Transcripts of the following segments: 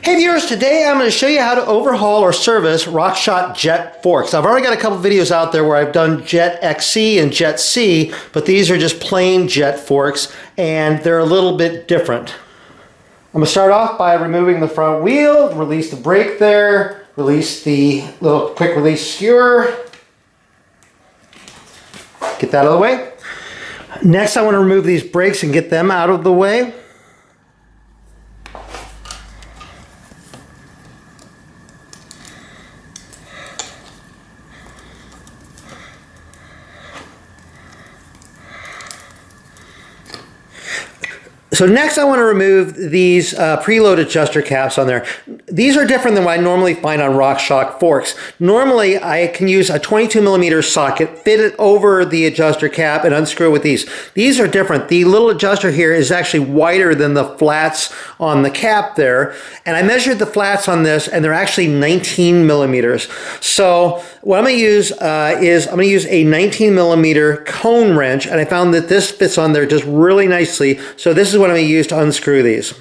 Hey viewers, today I'm going to show you how to overhaul or service RockShox Jett forks. I've already got a couple videos out there where I've done Jett XC and Jett C, but these are just plain Jett forks and they're a little bit different. I'm going to start off by removing the front wheel, release the brake there, release the little quick release skewer, get that out of the way. Next I want to remove these brakes and get them out of the way. So next I want to remove these preload adjuster caps on there. These are different than what I normally find on RockShox forks. Normally I can use a 22mm socket, fit it over the adjuster cap and unscrew it with these. These are different. The little adjuster here is actually wider than the flats on the cap there. And I measured the flats on this and they're actually 19mm. So what I'm going to use is I'm going to use a 19mm cone wrench, and I found that this fits on there just really nicely. So this is what I'm going to use to unscrew these.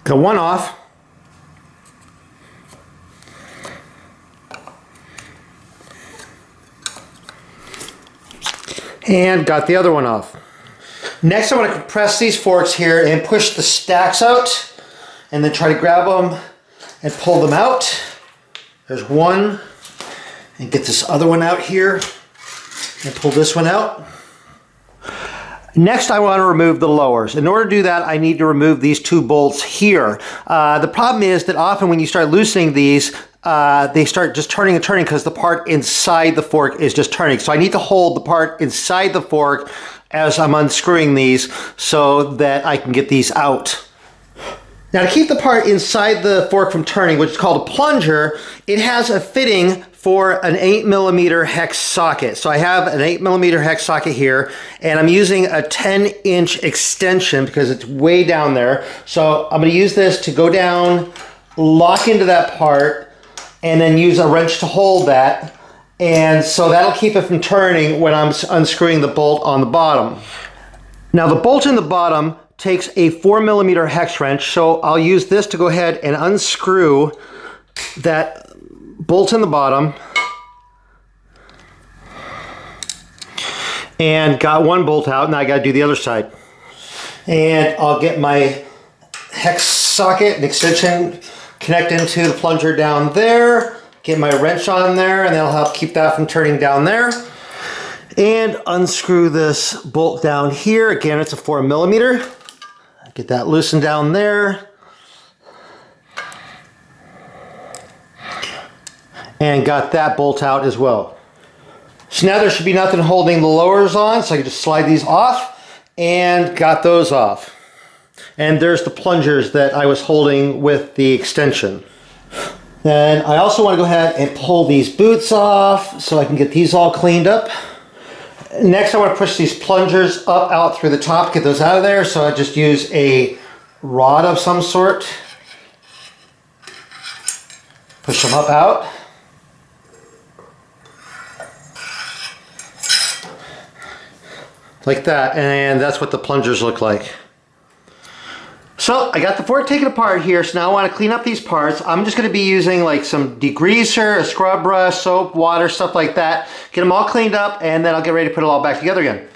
Got one off. And got the other one off. Next I want to compress these forks here and push the stacks out and then try to grab them and pull them out. There's one, and get this other one out here and pull this one out. Next I want to remove the lowers. In order to do that I need to remove these two bolts here. The problem is that often when you start loosening these they start just turning and turning because the part inside the fork is just turning. So I need to hold the part inside the fork as I'm unscrewing these so that I can get these out. Now to keep the part inside the fork from turning, which is called a plunger, it has a fitting for an 8mm hex socket. So I have an 8mm hex socket here, and I'm using a 10-inch extension because it's way down there. So I'm going to use this to go down, lock into that part, and then use a wrench to hold that. And so that'll keep it from turning when I'm unscrewing the bolt on the bottom. Now the bolt in the bottom takes a 4mm hex wrench, so I'll use this to go ahead and unscrew that bolt in the bottom. And got one bolt out, now I gotta do the other side. And I'll get my hex socket and extension, connect into the plunger down there, get my wrench on there, and that'll help keep that from turning down there. And unscrew this bolt down here. Again, it's a 4mm. Get that loosened down there. And got that bolt out as well. So now there should be nothing holding the lowers on, so I can just slide these off, and got those off. And there's the plungers that I was holding with the extension. Then I also want to go ahead and pull these boots off so I can get these all cleaned up. Next I want to push these plungers up out through the top, get those out of there. So I just use a rod of some sort. Push them up out. Like that, and that's what the plungers look like. So I got the fork taken apart here, so now I want to clean up these parts. I'm just going to be using like some degreaser, a scrub brush, soap, water, stuff like that. Get them all cleaned up, and then I'll get ready to put it all back together again.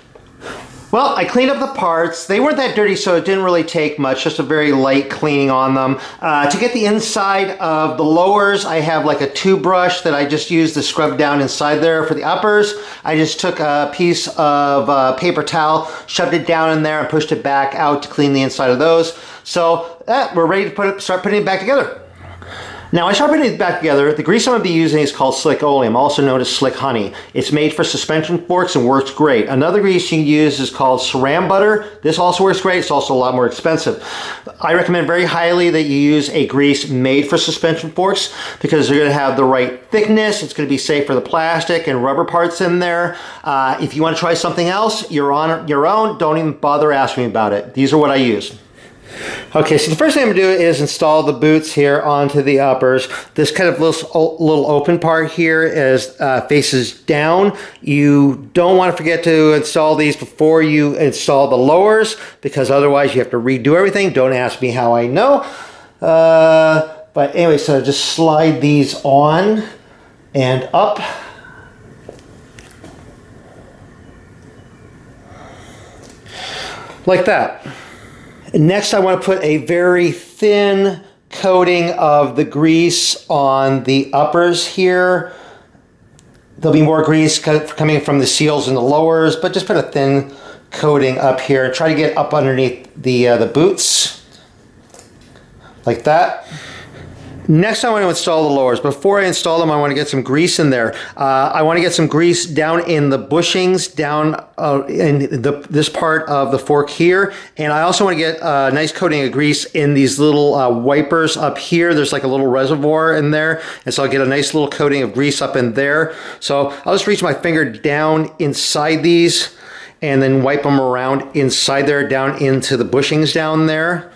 Well, I cleaned up the parts. They weren't that dirty, so it didn't really take much, just a very light cleaning on them. To get the inside of the lowers, I have like a tube brush that I just used to scrub down inside there. For the uppers, I just took a piece of paper towel, shoved it down in there, and pushed it back out to clean the inside of those. So we're ready to start putting it back together. Now I start putting it back together. The grease I'm going to be using is called Slickoleum, also known as Slick Honey. It's made for suspension forks and works great. Another grease you can use is called SRAM Butter. This also works great. It's also a lot more expensive. I recommend very highly that you use a grease made for suspension forks because they're going to have the right thickness. It's going to be safe for the plastic and rubber parts in there. If you want to try something else, you're on your own. Don't even bother asking me about it. These are what I use. Okay, so the first thing I'm going to do is install the boots here onto the uppers. This kind of little open part here is faces down. You don't want to forget to install these before you install the lowers, because otherwise you have to redo everything. Don't ask me how I know. But anyway, so just slide these on and up. Like that. Next, I want to put a very thin coating of the grease on the uppers here. There'll be more grease coming from the seals and the lowers, but just put a thin coating up here and try to get up underneath the boots, like that. Next, I want to install the lowers. Before I install them, I want to get some grease in there. I want to get some grease down in the bushings, down in this part of the fork here. And I also want to get a nice coating of grease in these little wipers up here. There's like a little reservoir in there. And so I'll get a nice little coating of grease up in there. So I'll just reach my finger down inside these and then wipe them around inside there, down into the bushings down there.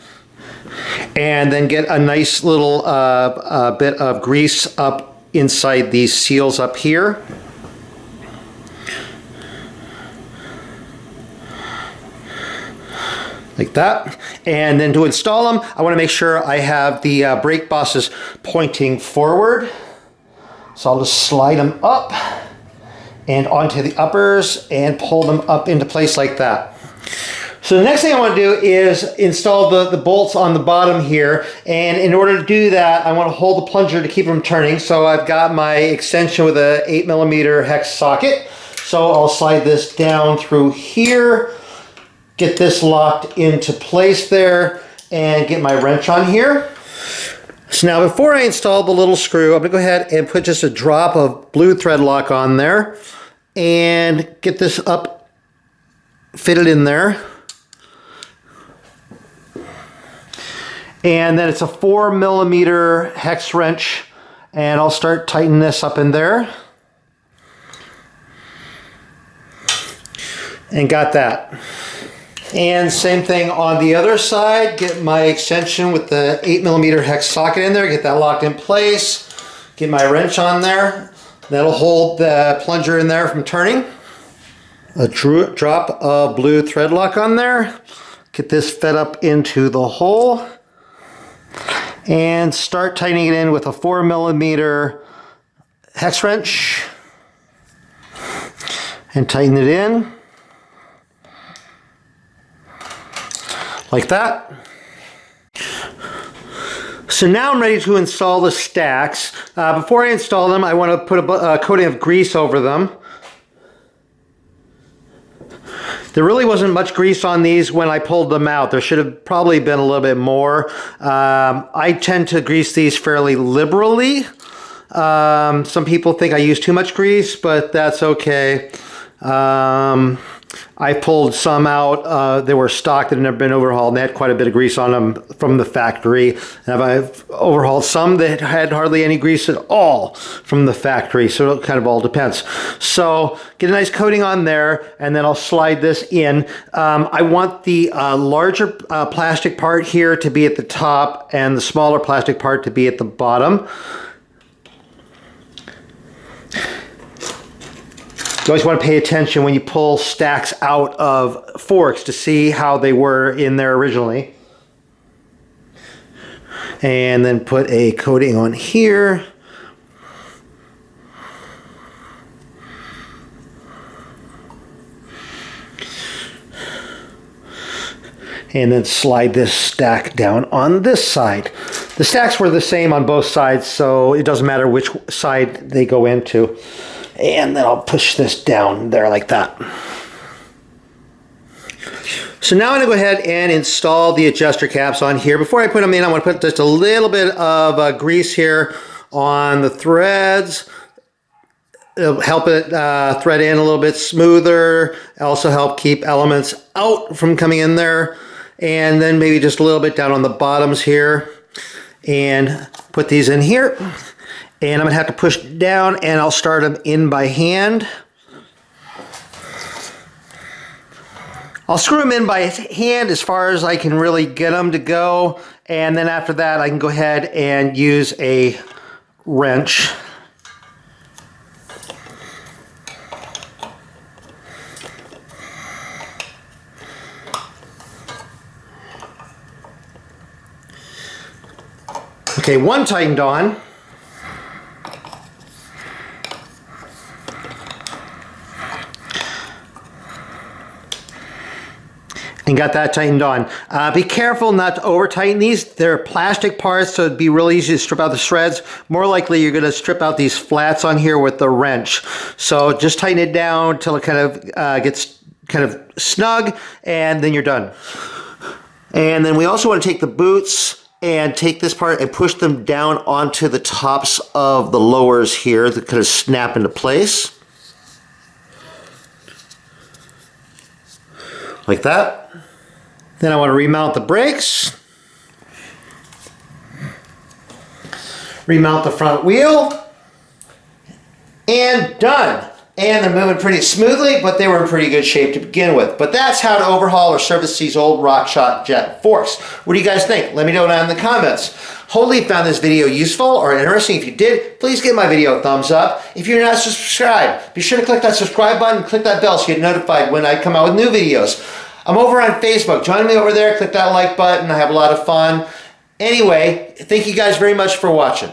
And then get a nice little bit of grease up inside these seals up here. Like that. And then to install them, I want to make sure I have the brake bosses pointing forward. So I'll just slide them up and onto the uppers and pull them up into place like that. So the next thing I want to do is install the bolts on the bottom here, and in order to do that I want to hold the plunger to keep them turning. So I've got my extension with a 8mm hex socket. So I'll slide this down through here, get this locked into place there, and get my wrench on here. So now before I install the little screw, I'm going to go ahead and put just a drop of blue thread lock on there and get this up fitted in there. And then it's a 4mm hex wrench, and I'll start tightening this up in there. And got that. And same thing on the other side. Get my extension with the 8mm hex socket in there, get that locked in place, get my wrench on there. That'll hold the plunger in there from turning. A drop of blue thread lock on there. Get this fed up into the hole. And start tightening it in with a 4mm hex wrench. And tighten it in. Like that. So now I'm ready to install the stacks. Before I install them, I want to put a coating of grease over them. There really wasn't much grease on these when I pulled them out. There should have probably been a little bit more. I tend to grease these fairly liberally. Some people think I use too much grease, but that's okay. I pulled some out. They were stock that had never been overhauled, and they had quite a bit of grease on them from the factory. And I've overhauled some that had hardly any grease at all from the factory, so it kind of all depends. So get a nice coating on there, and then I'll slide this in. I want the larger plastic part here to be at the top and the smaller plastic part to be at the bottom. You always want to pay attention when you pull stacks out of forks to see how they were in there originally. And then put a coating on here. And then slide this stack down on this side. The stacks were the same on both sides, so it doesn't matter which side they go into. And then I'll push this down there like that. So now I'm going to go ahead and install the adjuster caps on here. Before I put them in, I want to put just a little bit of grease here on the threads. It'll help it thread in a little bit smoother. Also help keep elements out from coming in there. And then maybe just a little bit down on the bottoms here. And put these in here. And I'm going to have to push down, and I'll start them in by hand. I'll screw them in by hand as far as I can really get them to go, and then after that I can go ahead and use a wrench. Okay, one tightened on. And got that tightened on. Be careful not to over tighten these. They're plastic parts, so it'd be really easy to strip out the shreds. More likely you're gonna strip out these flats on here with the wrench. So just tighten it down till it kind of gets kind of snug, and then you're done. And then we also want to take the boots and take this part and push them down onto the tops of the lowers here that kind of snap into place. Like that. Then I want to remount the brakes. Remount the front wheel. And done. And they're moving pretty smoothly, but they were in pretty good shape to begin with. But that's how to overhaul or service these old RockShox Jett forks. What do you guys think? Let me know down in the comments. Hopefully you found this video useful or interesting. If you did, please give my video a thumbs up. If you're not subscribed, be sure to click that subscribe button and click that bell so you get notified when I come out with new videos. I'm over on Facebook. Join me over there. Click that like button. I have a lot of fun. Anyway, thank you guys very much for watching.